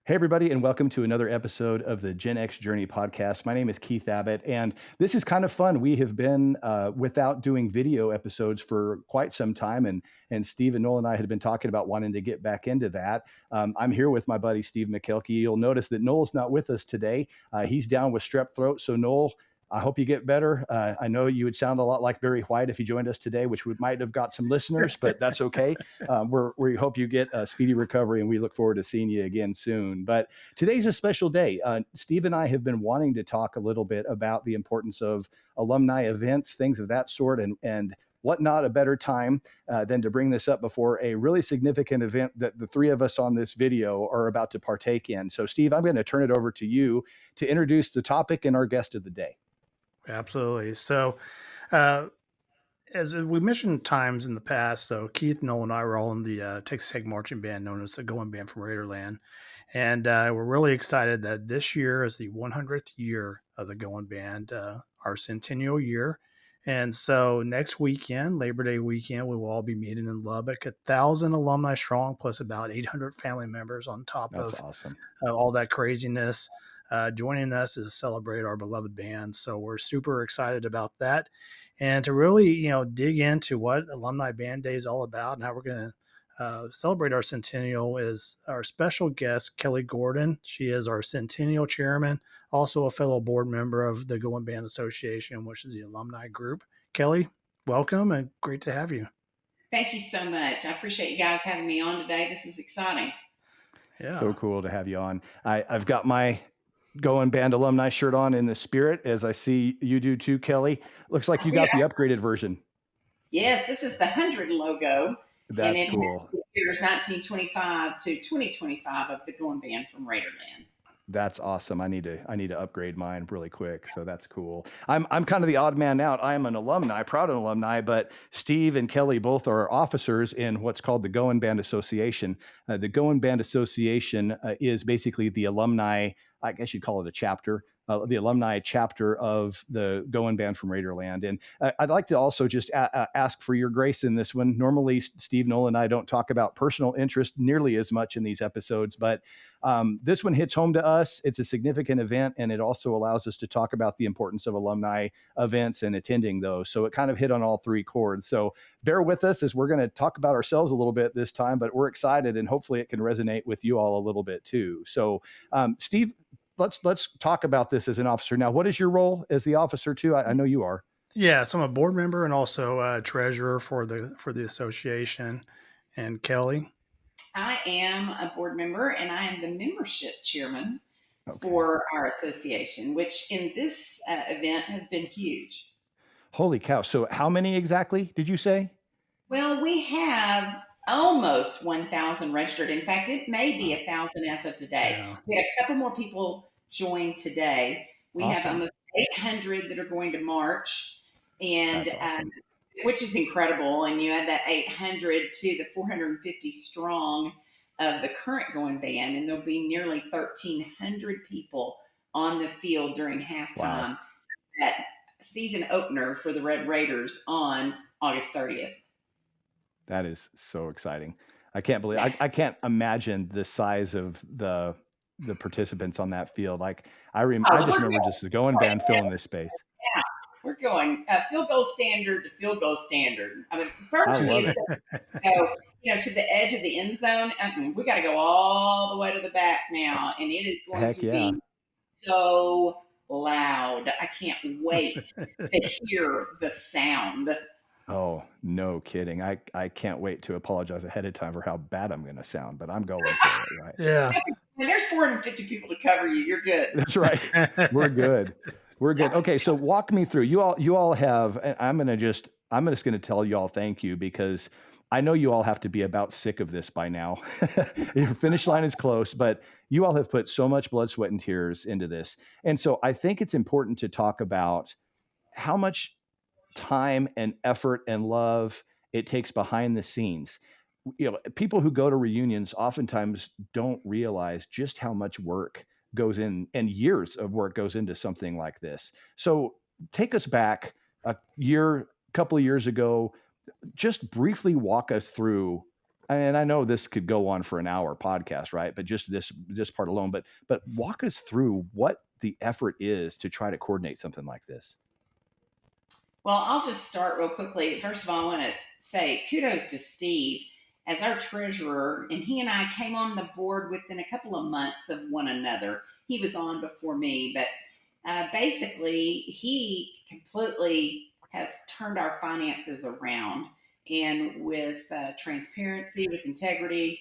Hey, everybody, and welcome to another episode of the Gen X Journey podcast. My name is Keith Abbott, and this is kind of fun. We have been without doing video episodes for quite some time, and Steve and Noel and I had been talking about wanting to get back into that. I'm here with my buddy Steve McKelkey. You'll notice that Noel's not with us today. He's down with strep throat, so Noel, I hope you get better. I know you would sound a lot like Barry White if you joined us today, which we might have got some listeners, but that's okay. We hope you get a speedy recovery, and we look forward to seeing you again soon. But today's a special day. Steve and I have been wanting to talk a little bit about the importance of alumni events, things of that sort, and what not a better time than to bring this up before a really significant event that the three of us on this video are about to partake in. So, Steve, I'm going to turn it over to you to introduce the topic and our guest of the day. Absolutely. So, uh, as we mentioned times in the past, so Keith, Noel, and I were all in the Texas Tech marching band known as the Goin Band from Raiderland. And we're really excited that this year is the 100th year of the Goin Band, our centennial year. And so next weekend, Labor Day weekend, we will all be meeting in Lubbock, 1,000 alumni strong, plus about 800 family members on top That's of awesome. all that craziness. Joining us is to celebrate our beloved band. So we're super excited about that. And to really, dig into what Alumni Band Day is all about and how we're going to celebrate our centennial is our special guest, Kelly Gordon. She is our centennial chairman, also a fellow board member of the Goin Band Association, which is the alumni group. Kelly, welcome and great to have you. Thank you so much. I appreciate you guys having me on today. This is exciting. Yeah. So cool to have you on. I've got my Goin Band alumni shirt on in the spirit, as I see you do too, Kelly. Looks like you got the upgraded version. Yes, this is the 100 logo. That's and it cool. has the years 1925 to 2025 of the Goin Band from Raiderland. That's awesome. I need to upgrade mine really quick. So that's cool. I'm kind of the odd man out. I am an alumni, proud alumni, but Steve and Kelly both are officers in what's called the Goin Band Association. The Goin Band Association is basically the alumni, I guess you'd call it a chapter, the alumni chapter of the Goin Band from Raiderland. And I'd like to also just ask for your grace in this one. Normally, Steve, Noel, and I don't talk about personal interest nearly as much in these episodes, but this one hits home to us. It's a significant event, and it also allows us to talk about the importance of alumni events and attending those. So it kind of hit on all three chords. So bear with us as we're going to talk about ourselves a little bit this time, but we're excited, and hopefully it can resonate with you all a little bit too. So Steve, let's talk about this as an officer. Now, what is your role as the officer too? I know you are. Yeah, so I'm a board member and also treasurer for the association. And Kelly? I am a board member and I am the membership chairman for our association, which in this event has been huge. Holy cow. So how many exactly did you say? Well, we have almost 1,000 registered. In fact, it may be 1,000 as of today. Yeah. We had a couple more people join today. We have Awesome. almost 800 that are going to march, and That's awesome. which is incredible. And you add that 800 to the 450 strong of the current Goin Band, and there'll be nearly 1,300 people on the field during halftime. Wow. That season opener for the Red Raiders on August 30th. That is so exciting. I can't believe I can't imagine the size of the participants on that field. Like I just remember just the Goin Band filling this space. Yeah, we're going field goal standard to field goal standard. I mean, virtually, to the edge of the end zone. We got to go all the way to the back now, and it is going to be so loud. I can't wait to hear the sound. Oh, no kidding. I can't wait to apologize ahead of time for how bad I'm going to sound, but I'm going for it, right? Yeah. When there's 450 people to cover you, you're good. That's right. We're good. We're good. Okay, so walk me through. You all have, I'm just going to tell you all thank you, because I know you all have to be about sick of this by now. Your finish line is close, but you all have put so much blood, sweat, and tears into this. And so I think it's important to talk about how much time and effort and love it takes behind the scenes. People who go to reunions oftentimes don't realize just how much work goes in, and years of work goes into something like this. So take us back a couple of years ago. Just briefly walk us through And I know this could go on for an hour podcast, right? But just this part alone. But walk us through what the effort is to try to coordinate something like this. Well, I'll just start real quickly. First of all, I want to say kudos to Steve as our treasurer, and he and I came on the board within a couple of months of one another. He was on before me, but basically, he completely has turned our finances around, and with transparency, with integrity,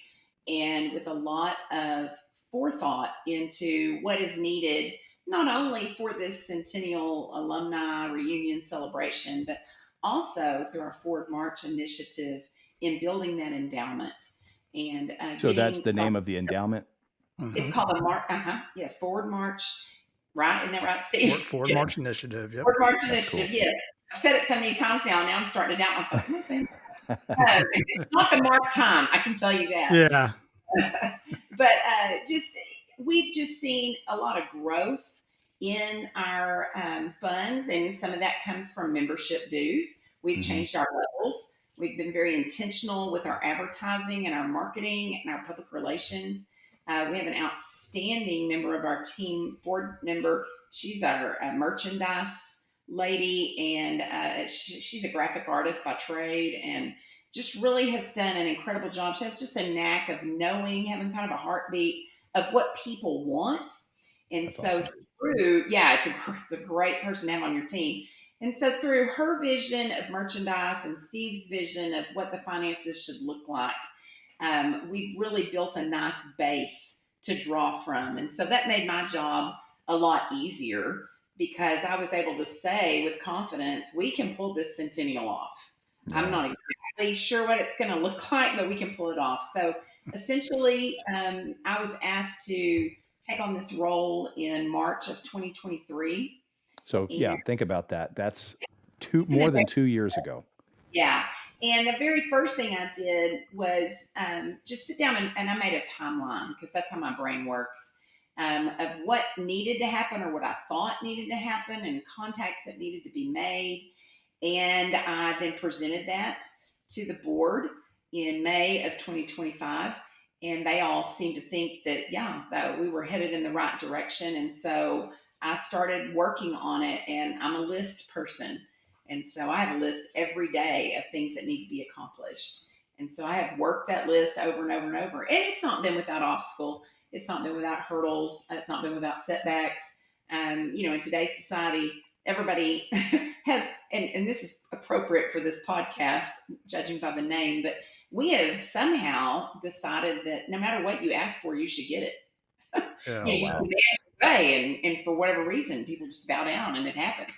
and with a lot of forethought into what is needed not only for this Centennial Alumni Reunion celebration, but also through our Forward March initiative in building that endowment and So that's getting the name some. of the endowment. It's called the March. Yes, Forward March. Right? Isn't that right, Steve? Forward Yes. March Initiative. Yep. Forward March That's initiative. cool. Yes, I've said it so many times now. Now I'm starting to doubt myself. Am I saying? It's not the mark time. I can tell you that. Yeah. But just we've just seen a lot of growth in our funds, and some of that comes from membership dues. We've changed our levels. We've been very intentional with our advertising and our marketing and our public relations. We have an outstanding member of our team, board member. She's our merchandise lady, and she's a graphic artist by trade, and just really has done an incredible job. She has just a knack of knowing, having kind of a heartbeat of what people want. And That's so awesome. it's a great person to have on your team. And so through her vision of merchandise and Steve's vision of what the finances should look like, we've really built a nice base to draw from. And so that made my job a lot easier because I was able to say with confidence, we can pull this Centennial off. Yeah. I'm not exactly sure what it's going to look like, but we can pull it off. So essentially, I was asked to take on this role in March of 2023. So yeah, And think about that. That's it's been more a than 2 years ago. Yeah. And the very first thing I did was just sit down and I made a timeline because that's how my brain works of what needed to happen or what I thought needed to happen and contacts that needed to be made. And I then presented that to the board in May of 2025. And they all seemed to think that, that we were headed in the right direction. And so I started working on it, and I'm a list person. And so I have a list every day of things that need to be accomplished. And so I have worked that list over and over and over. And it's not been without obstacle. It's not been without hurdles. It's not been without setbacks. In today's society, everybody has, and this is appropriate for this podcast, judging by the name, but we have somehow decided that no matter what you ask for, you should get it. You should be way, and for whatever reason, people just bow down and it happens.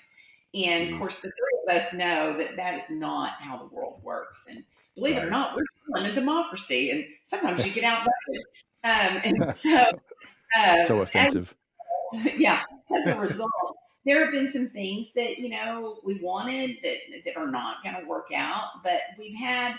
And of course, the three of us know that that is not how the world works. And believe it or not, we're still in a democracy, and sometimes you get outvoted. And so, So offensive. as a result, there have been some things that we wanted that are not going to work out, but we've had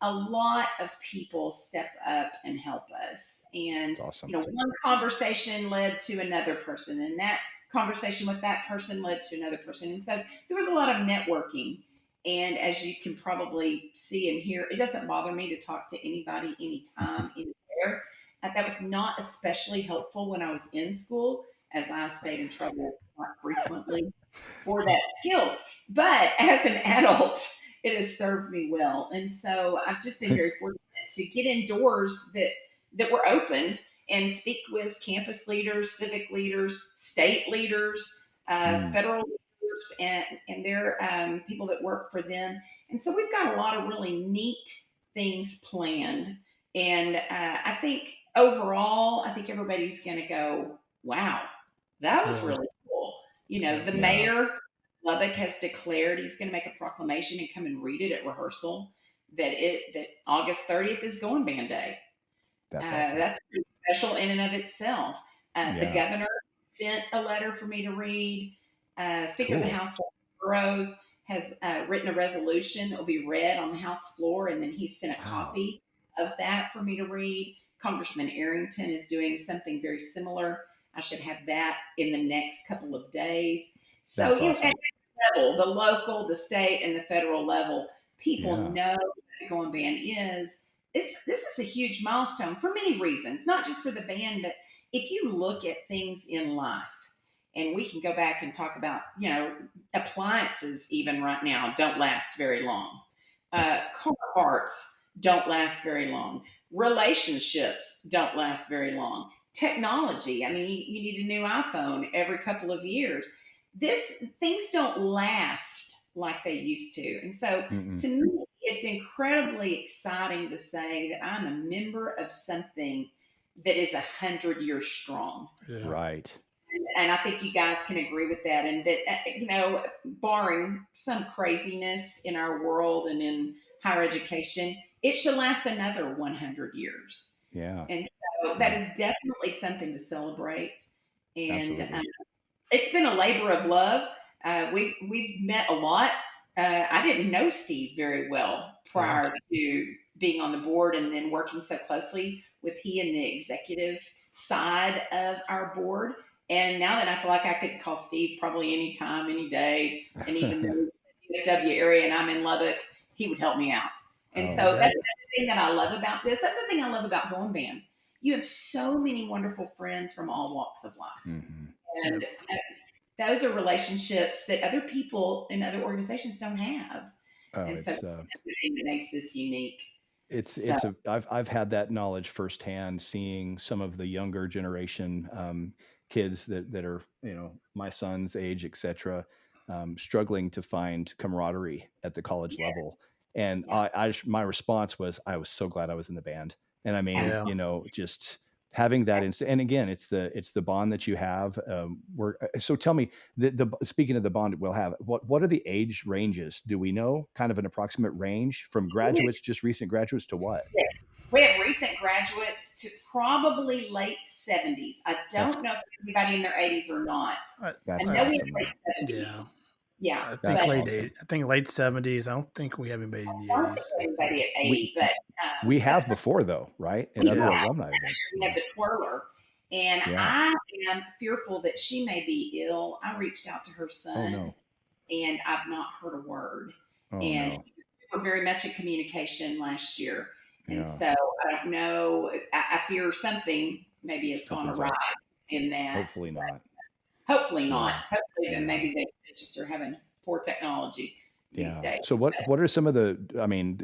a lot of people step up and help us. And That's awesome. One conversation led to another person, and that conversation with that person led to another person. And so there was a lot of networking. And as you can probably see and hear, it doesn't bother me to talk to anybody, anytime, anywhere. That was not especially helpful when I was in school, as I stayed in trouble quite frequently for that skill. But as an adult, it has served me well. And so I've just been very fortunate to get indoors that were opened and speak with campus leaders, civic leaders, state leaders, federal leaders, and their people that work for them. And so we've got a lot of really neat things planned. And I think overall, everybody's going to go, wow, that was really cool. The mayor, Lubbock, has declared he's going to make a proclamation and come and read it at rehearsal that August 30th is Goin Band Day. That's awesome. That's special in and of itself. The governor sent a letter for me to read. Speaker of the House, Burrows, has written a resolution that will be read on the House floor, and then he sent a copy of that for me to read. Congressman Arrington is doing something very similar. I should have that in the next couple of days. So, awesome. At every level, the local, the state, and the federal level, people know what the Goin Band is. this is a huge milestone for many reasons, not just for the band, but if you look at things in life, and we can go back and talk about, appliances even right now don't last very long. Car parts don't last very long. Relationships don't last very long. Technology, I mean, you need a new iPhone every couple of years. Things don't last like they used to. And so Mm-mm. to me, it's incredibly exciting to say that I'm a member of something that is 100 years strong. Yeah. Right. And I think you guys can agree with that. And that, barring some craziness in our world and in higher education, it should last another 100 years. Yeah. And so that is definitely something to celebrate. And Absolutely. it's been a labor of love. We've met a lot. I didn't know Steve very well prior to being on the board, and then working so closely with he and the executive side of our board. And now that I feel like I could call Steve probably any time, any day, and even though he's in the DFW area and I'm in Lubbock, he would help me out. And so that's the thing that I love about this. That's the thing I love about Goin Band. You have so many wonderful friends from all walks of life. Mm-hmm. And those are relationships that other people in other organizations don't have. And so that's the thing that makes this unique. I've had that knowledge firsthand, seeing some of the younger generation kids that are, my son's age, et cetera, struggling to find camaraderie at the college level. And my response was, I was so glad I was in the band. And I mean, just having that and again, it's the bond that you have. So tell me, speaking of the bond we'll have, what are the age ranges? Do we know kind of an approximate range from graduates, just recent graduates, to what? Yes, we have recent graduates to probably late 70s. I don't know if anybody in their 80s or not. That's I know we awesome. have late 70s. Yeah. I think late 70s. I don't think we have anybody in the 80s. I don't think anybody at 80, but we have before, though, right? In other alumni events. We have the twirler. And I am fearful that she may be ill. I reached out to her son, and I've not heard a word. We were very much in communication last year. And so I don't know. I fear something maybe has gone awry in that. Hopefully not. Hopefully not. Hopefully then maybe they just are having poor technology these days. So what are some of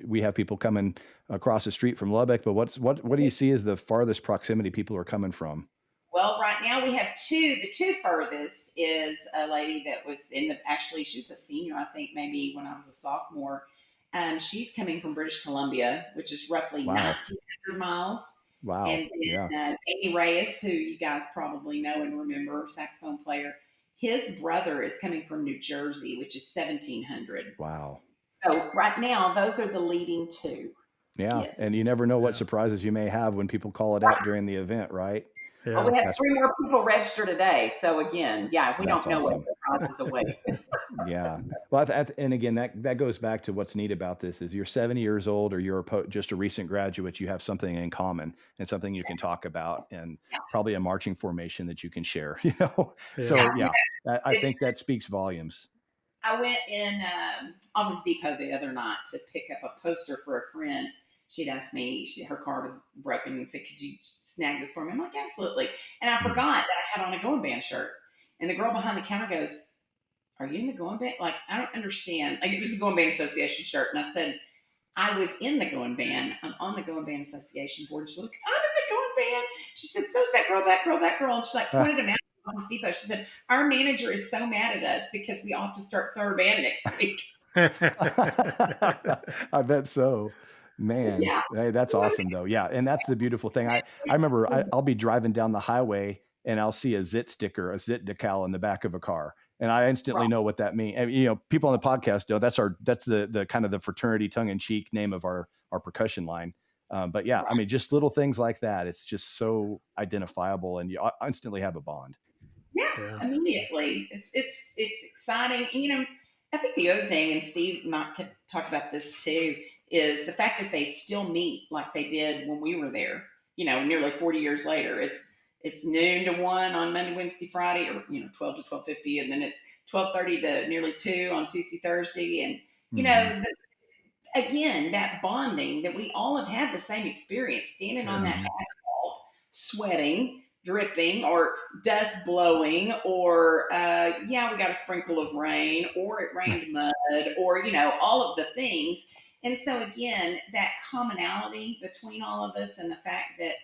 we have people coming across the street from Lubbock, but what do you see as the farthest proximity people are coming from? Well, right now we have two. The two furthest is a lady that was she was a senior, I think maybe when I was a sophomore. She's coming from British Columbia, which is roughly 1,900 miles. Wow. And then Amy Reyes, who you guys probably know and remember, saxophone player, his brother is coming from New Jersey, which is 1,700. Wow. So right now, those are the leading two. Yeah. Yes. And you never know what surprises you may have when people call it out during the event, right? Yeah. Well, we have 3 more people register today. So again, we don't know what surprises await. Yeah. Well, and again, that goes back to what's neat about this is you're 70 years old or you're just a recent graduate, you have something in common and something you can talk about and probably a marching formation that you can share, So I think that speaks volumes. I went in Office Depot the other night to pick up a poster for a friend. She'd asked me, her car was broken and said, could you snag this for me? I'm like, absolutely. And I forgot that I had on a Goin Band shirt. And the girl behind the counter goes, are you in the Goin Band? Like, I don't understand. Like, it was the Goin Band Association shirt. And I said, I was in the Goin Band. I'm on the Goin Band Association board. And she was like, I'm in the Goin Band. She said, so's that girl, that girl, that girl. And she pointed him out at Office Depot. She said, our manager is so mad at us because we all have to start summer band next week. I bet so. Man, hey, that's awesome though. Yeah. And that's the beautiful thing. I remember I'll be driving down the highway and I'll see a ZIT sticker, a ZIT decal in the back of a car. And I instantly know what that means. And, people on the podcast know that's the kind of the fraternity tongue in cheek name of our percussion line. But just little things like that. It's just so identifiable and you instantly have a bond. Yeah. Immediately. It's exciting. And, I think the other thing, and Steve might talk about this too, is the fact that they still meet like they did when we were there, nearly 40 years later. It's noon to 1 on Monday, Wednesday, Friday, or, 12 to 12:50. And then it's 12:30 to nearly 2 on Tuesday, Thursday. And, again, that bonding that we all have had the same experience, standing on Yeah. that asphalt, sweating, dripping, or dust blowing, or yeah, we got a sprinkle of rain, or it rained mud, or all of the things. And so again, that commonality between all of us, and the fact that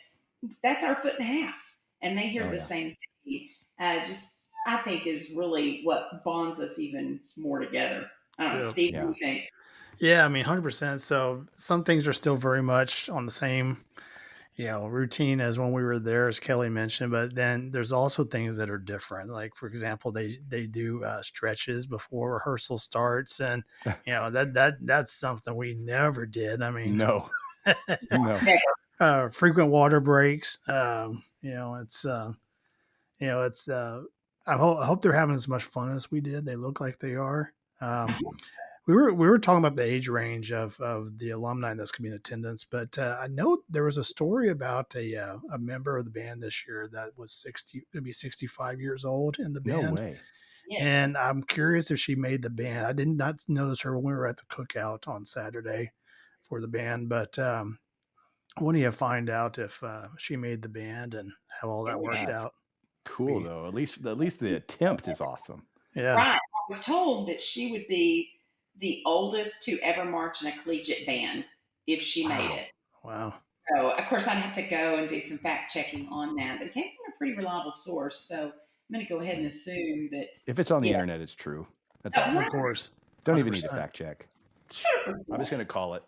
that's our foot and a half, and they hear Oh the yeah. same thing, just I think is really what bonds us even more together. I don't know, Yeah. Steve, what do Yeah. you think? Yeah, I mean, 100%. So some things are still very much on the same, routine as when we were there, as Kelly mentioned. But then there's also things that are different. Like, for example, they do stretches before rehearsal starts, and that's something we never did. I mean, No. No. frequent water breaks. It's. I hope they're having as much fun as we did. They look like they are. We were talking about the age range of the alumni that's going to be in attendance, but I know there was a story about a member of the band this year that was 60, maybe 65 years old in the No band, way. Yes. and I'm curious if she made the band. I did not notice her when we were at the cookout on Saturday for the band, but I want to find out if she made the band and how all that Very worked nice. That's out. cool Be though. At least the attempt is awesome. Yeah. Right. I was told that she would be the oldest to ever march in a collegiate band if she made Wow. it. Wow. So, of course, I'd have to go and do some fact checking on that, but it came from a pretty reliable source. So, I'm going to go ahead and assume that, If it's on the yeah, internet, it's true. That's oh, awesome. Of course. Don't even need a 100%. fact check. I'm just going to call it.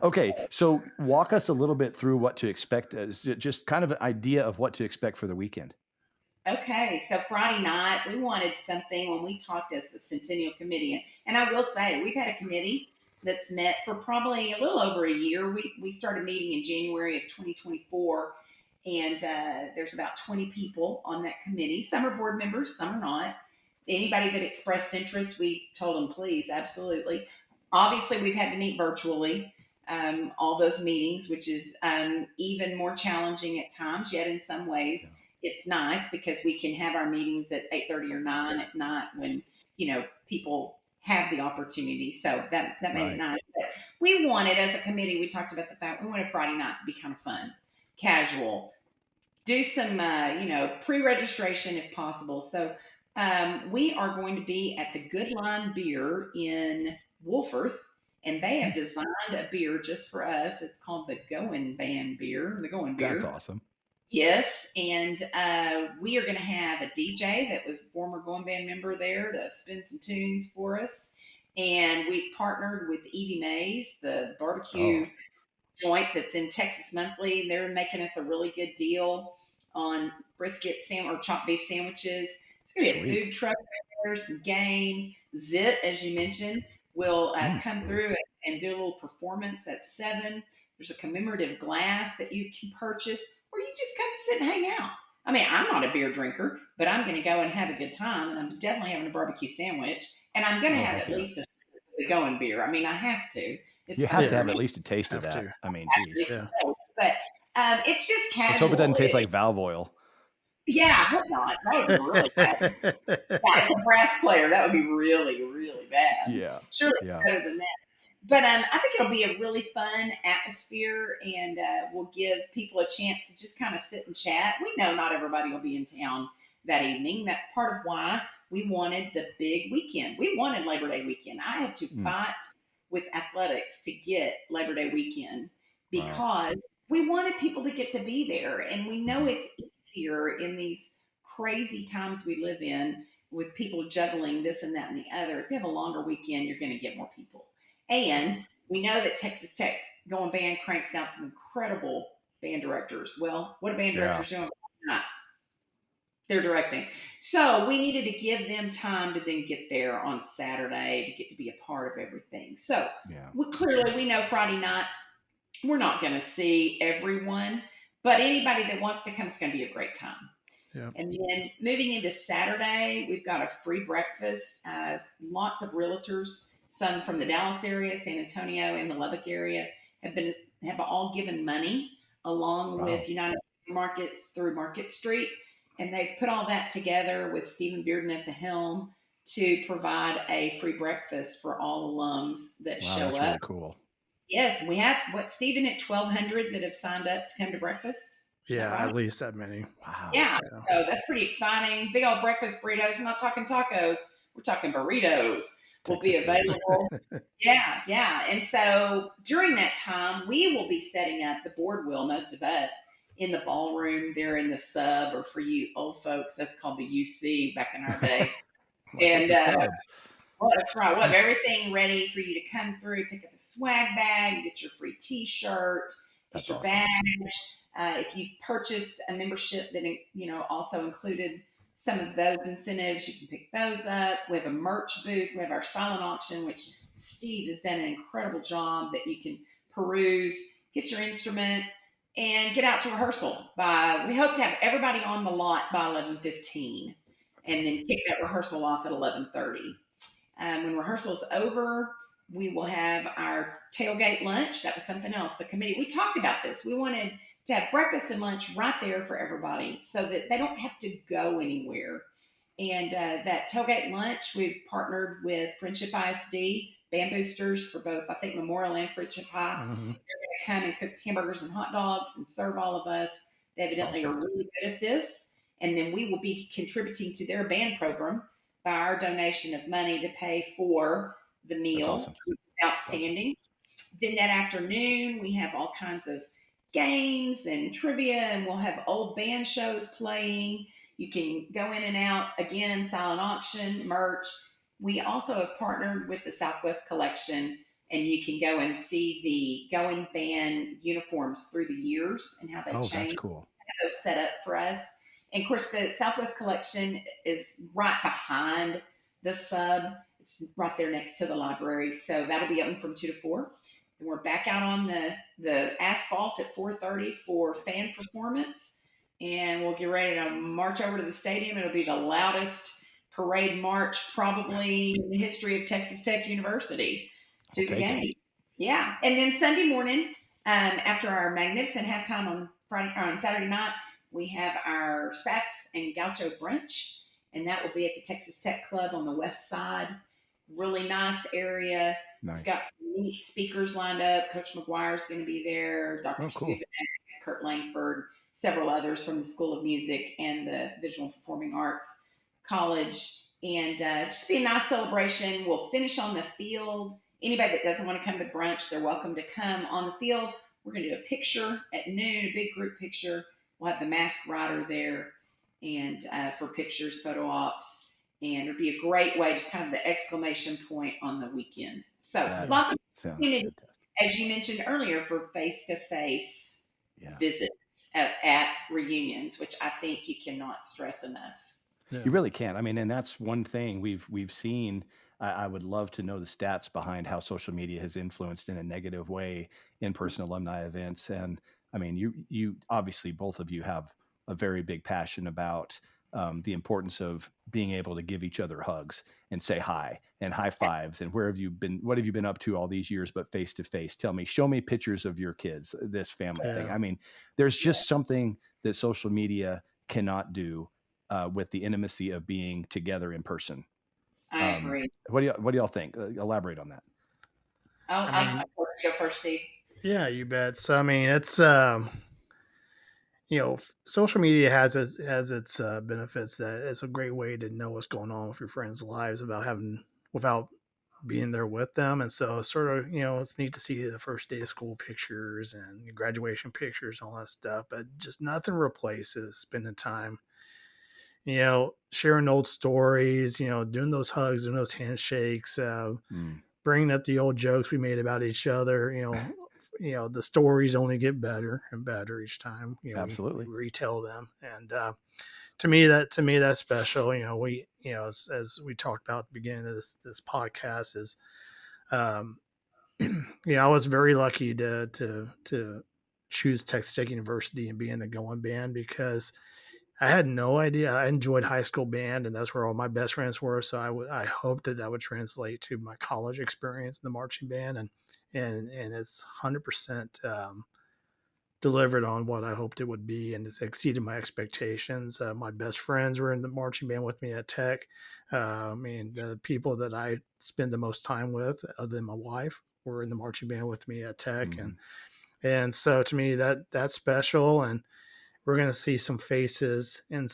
Okay, so walk us a little bit through what to expect, just kind of an idea of what to expect for the weekend. Okay, so Friday night, we wanted something when we talked as the Centennial Committee. And I will say, we've had a committee that's met for probably a little over a year. We started meeting in January of 2024, and there's about 20 people on that committee. Some are board members, some are not. Anybody that expressed interest, we told them, please, absolutely. Obviously, we've had to meet virtually. All those meetings, which is even more challenging at times, yet in some ways it's nice because we can have our meetings at 8:30 or 9 at night when people have the opportunity. So that made it Right. nice. But we wanted, as a committee, we talked about the fact we wanted Friday night to be kind of fun, casual, do some pre-registration if possible. So we are going to be at the Good Line Beer in Wolforth, and they have designed a beer just for us. It's called the Goin Band beer, the Goin That's beer. awesome. Yes, and we are going to have a DJ that was a former Goin Band member there to spin some tunes for us. And we've partnered with Evie Mays, the barbecue Oh, joint that's in Texas Monthly. They're making us a really good deal on brisket or chopped beef sandwiches. It's going to be a sweet. food truck there, some games. Zit, as you mentioned, will come through and do a little performance at 7. There's a commemorative glass that you can purchase, or you just come sit and hang out. I mean, I'm not a beer drinker, but I'm going to go and have a good time, and I'm definitely having a barbecue sandwich, and I'm going to Oh, have heck at yeah. least the Goin beer. I mean, I have to. It's You have to Yeah. have at least a taste of Have that. to. I mean, geez. Yeah. but it's just Let's hope it doesn't casual. taste like valve oil. Yeah, I hope not. That would be really bad. Yeah, as a brass player, that would be really, really bad. Yeah. Surely Yeah. better than that. But I think it'll be a really fun atmosphere, and we'll give people a chance to just kind of sit and chat. We know not everybody will be in town that evening. That's part of why we wanted the big weekend. We wanted Labor Day weekend. I had to fight with athletics to get Labor Day weekend Wow. because we wanted people to get to be there. And we know it's easier in these crazy times we live in with people juggling this and that and the other. If you have a longer weekend, you're going to get more people. And we know that Texas Tech Goin Band cranks out some incredible band directors. Well, what are band directors doing? Not. They're directing. So we needed to give them time to then get there on Saturday to get to be a part of everything. So Yeah. we know Friday night we're not going to see everyone, but anybody that wants to come is going to be a great time. Yeah. And then moving into Saturday, we've got a free breakfast. Lots of realtors, some from the Dallas area, San Antonio, and the Lubbock area, have all given money along with United Markets through Market Street, and they've put all that together with Stephen Bearden at the helm to provide a free breakfast for all alums that Wow, show that's up. really cool. Yes, we have Stephen, at 1,200 that have signed up to come to breakfast. Is that Yeah, right? at least that many. Wow. Yeah, Yeah. so that's pretty exciting. Big old breakfast burritos. We're not talking tacos. We're talking burritos. Will be Texas burrito. available. Yeah. And so during that time, we will be setting up, the board will, most of us, in the ballroom there in the sub, or for you old folks, that's called the UC back in our day. Like, And what's a sub? well, that's right. We'll have everything ready for you to come through, pick up a swag bag, get your free T-shirt, get That's your awesome. badge. If you purchased a membership that also included some of those incentives, you can pick those up. We have a merch booth. We have our silent auction, which Steve has done an incredible job, that you can peruse, get your instrument, and get out to rehearsal. We hope to have everybody on the lot by 11:15, and then kick that rehearsal off at 11:30. When rehearsal's over, we will have our tailgate lunch. That was something else. The committee, we talked about this. We wanted to have breakfast and lunch right there for everybody so that they don't have to go anywhere. And that tailgate lunch, we've partnered with Friendship ISD, band boosters for both, I think, Memorial and Friendship High. Mhm. They're going to come and cook hamburgers and hot dogs and serve all of us. They evidently Awesome. are really good at this. And then we will be contributing to their band program by our donation of money to pay for the meal. That's awesome. Outstanding. Then that afternoon, we have all kinds of games and trivia, and we'll have old band shows playing. You can go in and out, again, silent auction, merch. We also have partnered with the Southwest Collection, and you can go and see the Goin Band uniforms through the years and how they Oh, change. that's cool. Those set up for us. And of course, the Southwest Collection is right behind the sub. It's right there next to the library. So that'll be open from 2 to 4. And we're back out on the asphalt at 4:30 for fan performance. And we'll get ready to march over to the stadium. It'll be the loudest parade march probably in the history of Texas Tech University to the game. Yeah. And then Sunday morning, after our magnificent halftime on Saturday night, we have our Spats and Gaucho brunch, and that will be at the Texas Tech Club on the west side. Really nice area. Nice. We've got some neat speakers lined up. Coach McGuire's going to be there. Dr. Cool. Stephen, Kurt Langford, several others from the School of Music and the Visual and Performing Arts College. And just be a nice celebration. We'll finish on the field. Anybody that doesn't want to come to brunch, they're welcome to come on the field. We're going to do a picture at noon, a big group picture. We'll have the masked rider there and for pictures, photo ops. And it'll be a great way, just kind of the exclamation point on the weekend. So lots of opportunities, as you mentioned earlier, for face-to-face visits at reunions, which I think you cannot stress enough. Yeah. You really can't. I mean, and that's one thing we've seen. I would love to know the stats behind how social media has influenced in a negative way in-person alumni events. And I mean, you obviously, both of you have a very big passion about the importance of being able to give each other hugs and say hi and high fives. And where have you been? What have you been up to all these years, but face to face? Tell me, show me pictures of your kids, this family thing. I mean, there's just something that social media cannot do with the intimacy of being together in person. I agree. What do y'all think? Elaborate on that. I'll go first, Steve. Yeah, you bet. So, I mean, it's, social media has its benefits. That it's a great way to know what's going on with your friends' lives without being there with them. And so sort of, it's neat to see the first day of school pictures and your graduation pictures, all that stuff, but just nothing replaces spending time, sharing old stories, doing those hugs, doing those handshakes, bringing up the old jokes we made about each other, the stories only get better and better each time. Absolutely. We retell them. And to me, that's special. As we talked about at the beginning of this podcast is, I was very lucky to choose Texas Tech University and be in the Goin Band because I had no idea. I enjoyed high school band, and that's where all my best friends were. So I hoped that would translate to my college experience in the marching band, and it's 100% delivered on what I hoped it would be, and it's exceeded my expectations. My best friends were in the marching band with me at Tech. I mean, the people that I spend the most time with, other than my wife, were in the marching band with me at Tech, Mm-hmm. and so to me that's special. And we're going to see some faces and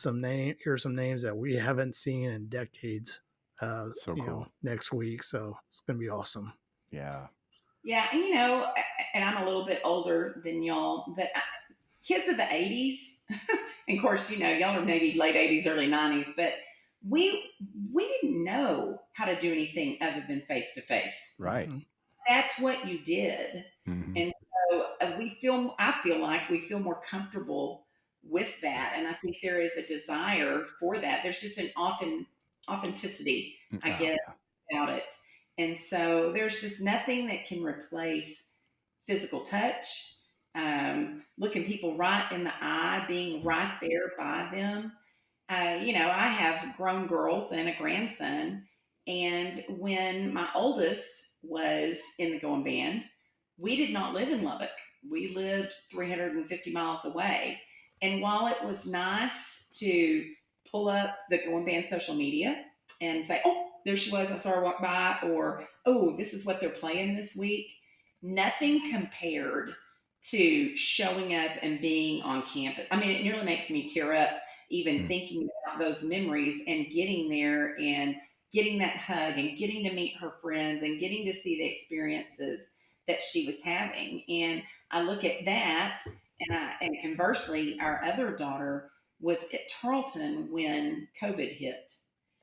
hear some names that we haven't seen in decades. So cool. Next week, so it's going to be awesome. Yeah. Yeah, and I'm a little bit older than y'all, but kids of the 80s, and of course, y'all are maybe late 80s, early 90s, but we didn't know how to do anything other than face to face. Right. Mm-hmm. That's what you did. Mm-hmm. And so I feel like we feel more comfortable with that. And I think there is a desire for that. There's just an authenticity, I guess, about it. And so there's just nothing that can replace physical touch, looking people right in the eye, being right there by them. I have grown girls and a grandson. And when my oldest was in the Goin Band, we did not live in Lubbock. We lived 350 miles away. And while it was nice to pull up the Goin Band social media and say, oh, there she was, I saw her walk by, or, oh, this is what they're playing this week, nothing compared to showing up and being on campus. I mean, it nearly makes me tear up even thinking about those memories and getting there and getting that hug and getting to meet her friends and getting to see the experiences that she was having. And I look at that, and conversely, our other daughter was at Tarleton when COVID hit.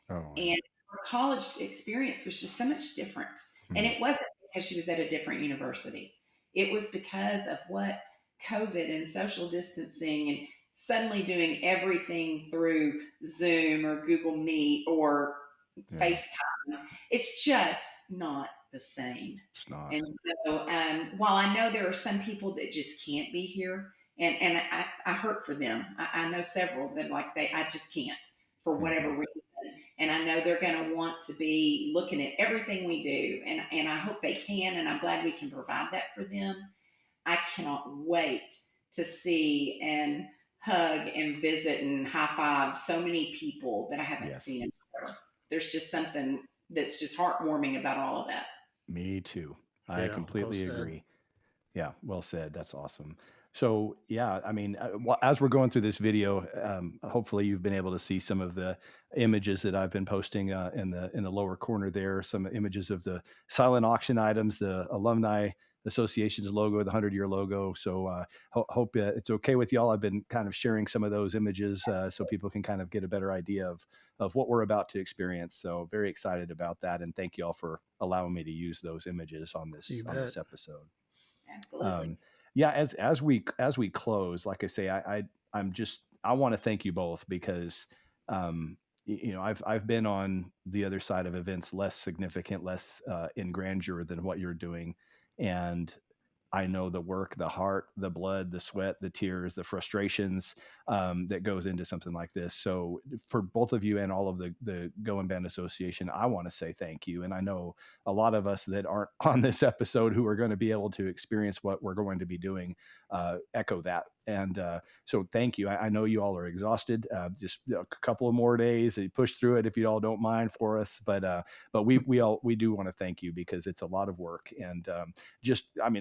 Oh. And her college experience was just so much different. And it wasn't because she was at a different university. It was because of what COVID and social distancing and suddenly doing everything through Zoom or Google Meet or FaceTime. It's just not the same. It's not. And so while I know there are some people that just can't be here, and I hurt for them. I know several that I just can't for whatever reason. And I know they're going to want to be looking at everything we do. And I hope they can. And I'm glad we can provide that for them. I cannot wait to see and hug and visit and high five so many people that I haven't seen in forever. There's just something that's just heartwarming about all of that. Me too. I completely agree. Yeah, well said. That's awesome. So yeah, I mean, as we're going through this video, hopefully you've been able to see some of the images that I've been posting in the lower corner there. Some images of the silent auction items, the Alumni Association's logo, the 100-year logo. So hope it's okay with y'all. I've been kind of sharing some of those images so people can kind of get a better idea of what we're about to experience. So very excited about that, and thank y'all for allowing me to use those images on this episode. Absolutely. Yeah, as we close, like I say, I want to thank you both because I've been on the other side of events less significant, less in grandeur than what you're doing, and I know the work, the heart, the blood, the sweat, the tears, the frustrations that goes into something like this. So for both of you and all of the Goin Band Association, I want to say thank you. And I know a lot of us that aren't on this episode who are going to be able to experience what we're going to be doing echo that. And so thank you. I know you all are exhausted. Just a couple of more days. Push through it if you all don't mind for us. But we do want to thank you because it's a lot of work. And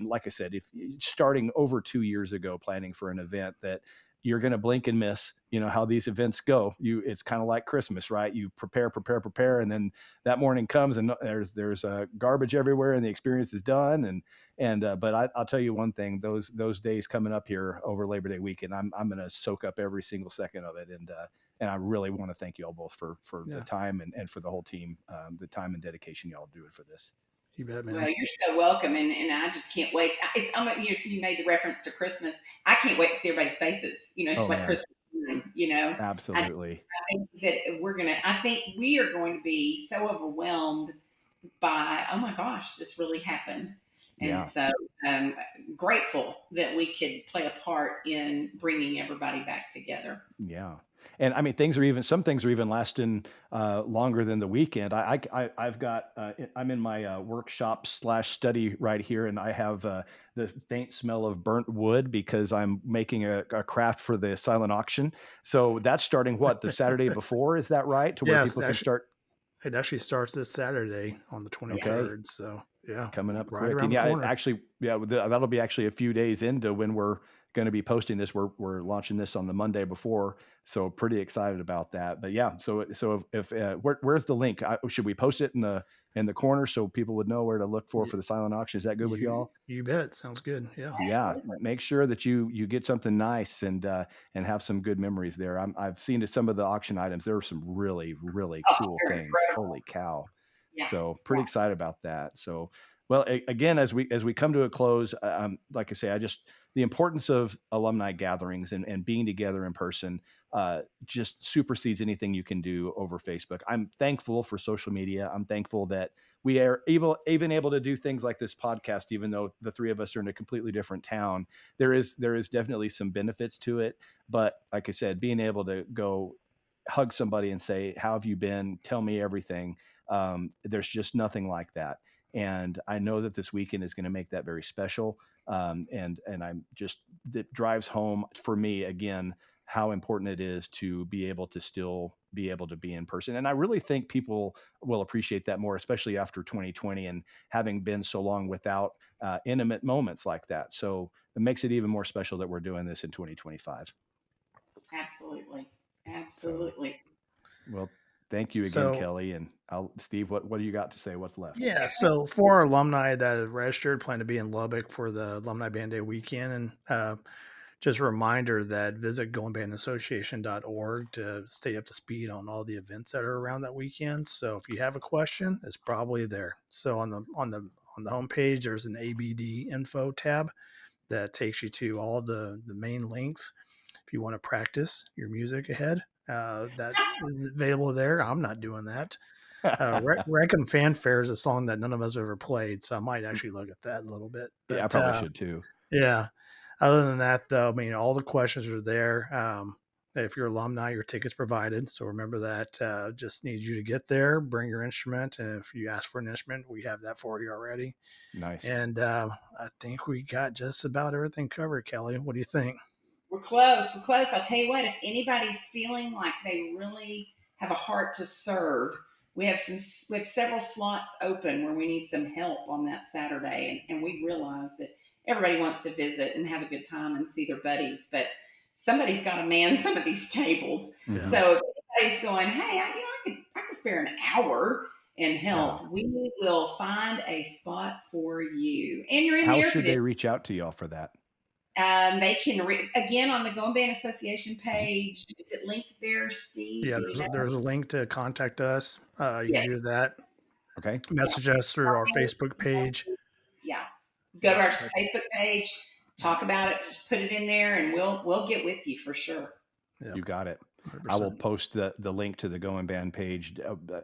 like I said, if starting over 2 years ago, planning for an event that you're going to blink and miss, how these events go. It's kind of like Christmas, right? You prepare, and then that morning comes and there's garbage everywhere and the experience is done. But I'll tell you one thing, those days coming up here over Labor Day weekend, I'm going to soak up every single second of it. And I really want to thank you all both for the time and for the whole team, the time and dedication y'all do it for this. You bet, man. Well, you're so welcome, and I just can't wait. You made the reference to Christmas. I can't wait to see everybody's faces. Just like Christmas. Absolutely. I think we are going to be so overwhelmed by, oh my gosh, this really happened. And so I'm grateful that we could play a part in bringing everybody back together. Yeah. And I mean, some things are even lasting longer than the weekend. I've got, I'm in my workshop / study right here, and I have the faint smell of burnt wood because I'm making a craft for the silent auction. So that's starting the Saturday before, is that right? To where Yes, people can start. it actually starts this Saturday on the Okay. 23rd. So yeah, Coming up right quick. around And the yeah, corner. that'll be actually a few days into when we're going to be posting this. We're launching this on the Monday before, so pretty excited about that. But yeah, so if where's the link? Should we post it in the corner so people would know where to look for the silent auction? Is that good with y'all? You bet. Sounds good. Yeah. Yeah, make sure that you get something nice and have some good memories there. I've seen some of the auction items. There are some really, really cool they're things. incredible. Holy cow. Yeah. So pretty excited about that. So, well, again, as we come to a close, like I say, the importance of alumni gatherings and being together in person just supersedes anything you can do over Facebook. I'm thankful for social media. I'm thankful that we are even able to do things like this podcast, even though the three of us are in a completely different town. There is definitely some benefits to it. But like I said, being able to go hug somebody and say, how have you been? Tell me everything. There's just nothing like that. And I know that this weekend is going to make that very special. And I'm just, that drives home for me again, how important it is to be able to still be able to be in person. And I really think people will appreciate that more, especially after 2020 and having been so long without intimate moments like that. So it makes it even more special that we're doing this in 2025. Absolutely. Well, thank you again, Kelly. And Steve, what do you got to say? What's left? Yeah. So for our alumni that have registered, plan to be in Lubbock for the Alumni Band Day weekend. And just a reminder that visit goinbandassociation.org to stay up to speed on all the events that are around that weekend. So if you have a question, it's probably there. So on the homepage, there's an ABD info tab that takes you to all the main links. If you want to practice your music ahead, that is available there. I'm not doing that. Wreck and Fanfare is a song that none of us ever played, so I might actually look at that a little bit. But, yeah, I probably should too. Yeah. Other than that, though, I mean, all the questions are there. If you're alumni, your ticket's provided. So remember that. Just need you to get there, bring your instrument, and if you ask for an instrument, we have that for you already. Nice. And I think we got just about everything covered, Kelly. What do you think? We're close. I'll tell you what, if anybody's feeling like they really have a heart to serve, we have several slots open where we need some help on that Saturday. And we realize that everybody wants to visit and have a good time and see their buddies, but somebody's got to man some of these tables. Yeah. So if anybody's going, hey, I could spare an hour and help. Yeah. We will find a spot for you. And you're in the air. How should they reach out to y'all for that? They can again on the Goin Band Association page. Is it linked there, Steve? Yeah, there's a link to contact us. You can do that. Okay. Message us through our Facebook page. Yeah. Go to our Facebook page, talk about it, just put it in there, and we'll get with you for sure. Yeah. You got it. 100%. I will post the link to the Goin Band page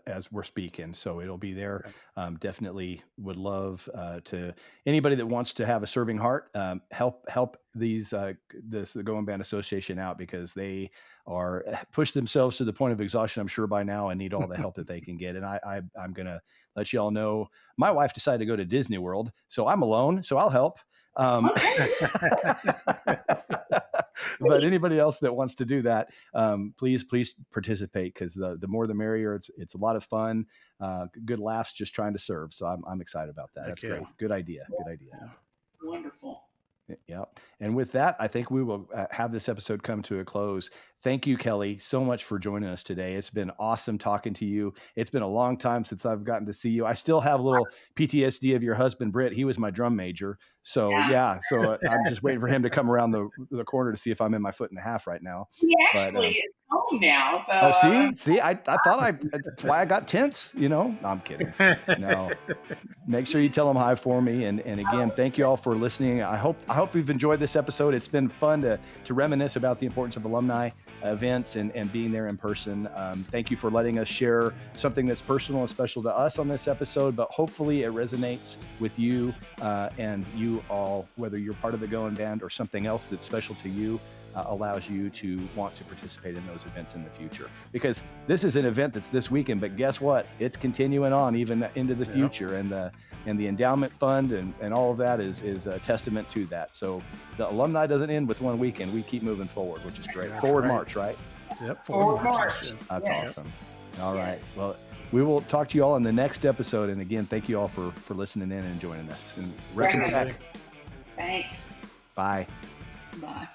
as we're speaking, so it'll be there. Okay. Definitely would love to anybody that wants to have a serving heart, help the Goin Band Association out, because they are pushed themselves to the point of exhaustion, I'm sure by now, and need all the help that they can get. And I'm gonna let you all know, my wife decided to go to Disney World, so I'm alone, so I'll help. But anybody else that wants to do that, please participate, because the more the merrier. It's a lot of fun, good laughs, just trying to serve. So I'm excited about that. That's great. Good idea. Yeah. Wonderful. Yeah. And with that, I think we will have this episode come to a close. Thank you, Kelly, so much for joining us today. It's been awesome talking to you. It's been a long time since I've gotten to see you. I still have a little PTSD of your husband, Britt. He was my drum major. So yeah. So I'm just waiting for him to come around the corner to see if I'm in my foot and a half right now. He actually is home now. So see, I thought that's why I got tense, No, I'm kidding. No, make sure you tell him hi for me. And again, thank you all for listening. I hope you've enjoyed this episode. It's been fun to reminisce about the importance of alumni events and being there in person. Thank you for letting us share something that's personal and special to us on this episode, but hopefully it resonates with you and you all, whether you're part of the Goin Band or something else that's special to you. allows you to want to participate in those events in the future. Because this is an event that's this weekend, but guess what? It's continuing on even into the future, and the endowment fund and all of that is a testament to that. So the alumni doesn't end with one weekend. We keep moving forward, which is great. Forward march, right? Yep. Forward march. That's Yes. awesome. All right. Yes. Well, we will talk to you all in the next episode. And again, thank you all for listening in and joining us. And Rec and Right. Tech. Thanks. Bye. Bye.